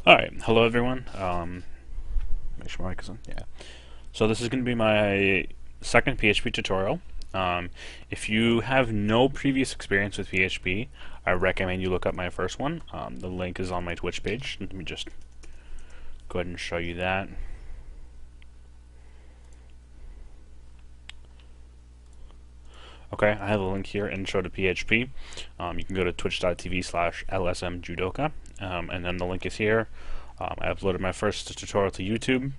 Alright, hello everyone. Make sure my mic is on. Yeah. So this is going to be my second PHP tutorial. If you have no previous experience with PHP, I recommend you look up my first one. The link is on my Twitch page. Let me just go ahead and show you that. Okay, I have a link here, Intro to PHP. You can go to twitch.tv/lsmjudoka, and then the link is here. I uploaded my first tutorial to YouTube.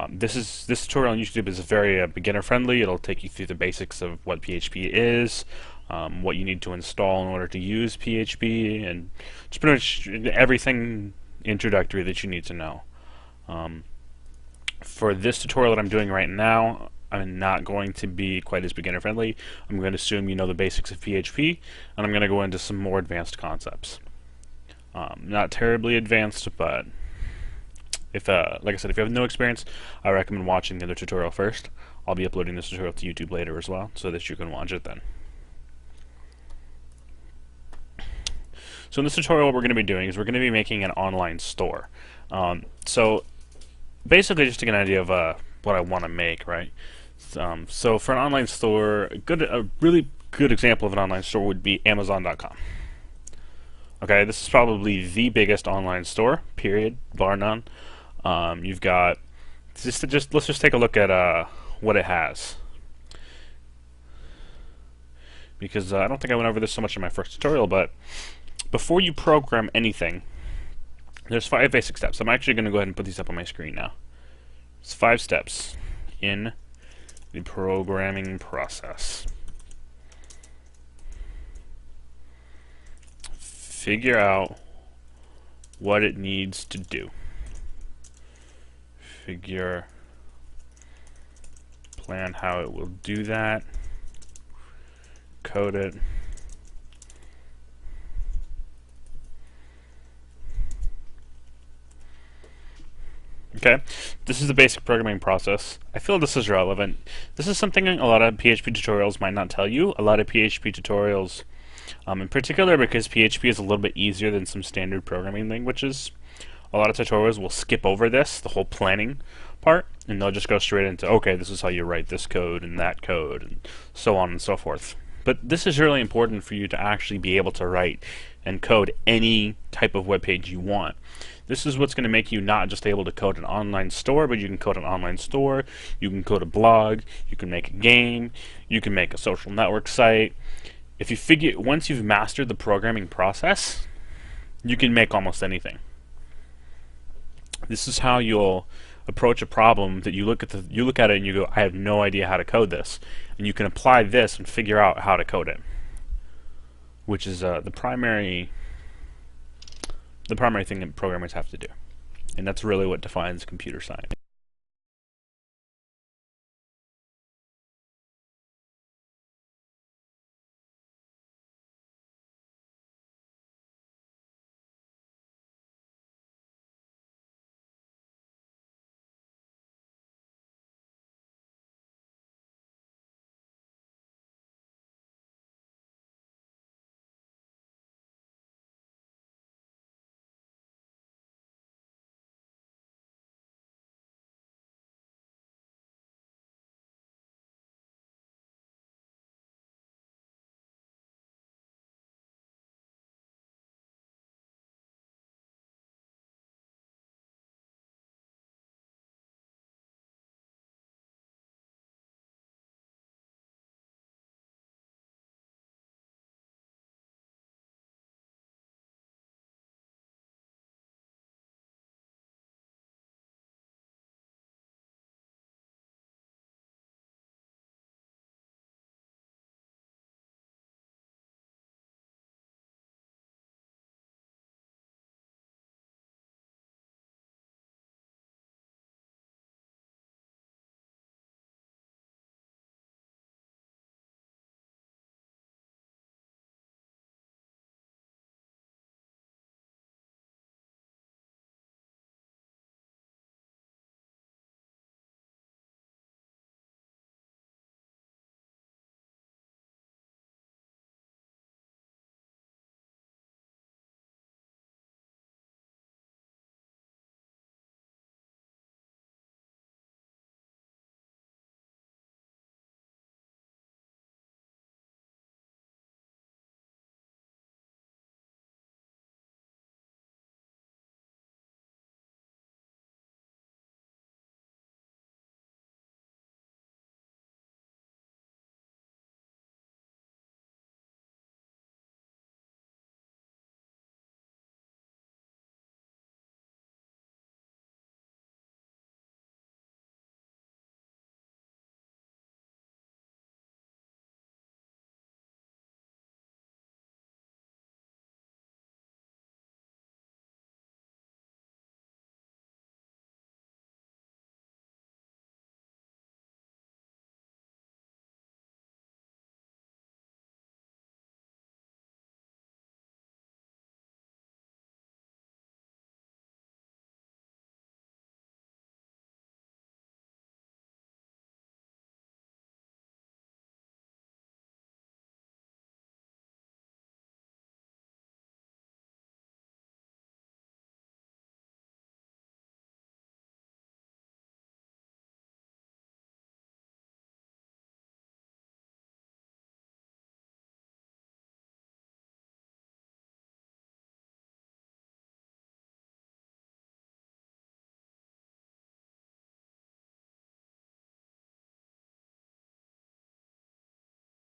This tutorial on YouTube is very beginner friendly. It'll take you through the basics of what PHP is, what you need to install in order to use PHP, and just pretty much everything introductory that you need to know. For this tutorial that I'm doing right now, I'm not going to be quite as beginner friendly. I'm going to assume you know the basics of PHP, and I'm going to go into some more advanced concepts. Not terribly advanced, but if, like I said, if you have no experience, I recommend watching the other tutorial first. I'll be uploading this tutorial to YouTube later as well, so that you can watch it then. So in this tutorial, what we're going to be doing is we're going to be making an online store. So basically, just to get an idea of what I want to make, right? So for an online store, a really good example of an online store would be Amazon.com. Okay, this is probably the biggest online store, period, bar none. You've got let's just take a look at what it has, because I don't think I went over this so much in my first tutorial. But before you program anything, there's 5 basic steps. I'm actually going to go ahead and put these up on my screen now. It's 5 steps in the programming process. Figure out what it needs to do. Plan how it will do that. Code it. Okay, this is the basic programming process. I feel this is relevant. This is something a lot of PHP tutorials might not tell you. A lot of PHP tutorials, in particular because PHP is a little bit easier than some standard programming languages, a lot of tutorials will skip over this, the whole planning part, and they'll just go straight into, okay, this is how you write this code and that code, and so on and so forth. But this is really important for you to actually be able to write and code any type of web page you want. This is what's going to make you not just able to code an online store, but you can code an online store, you can code a blog, you can make a game, you can make a social network site. If you once you've mastered the programming process, you can make almost anything. This is how you'll approach a problem that you look at it and you go, I have no idea how to code this, and you can apply this and figure out how to code it, which is the primary thing that programmers have to do, and that's really what defines computer science.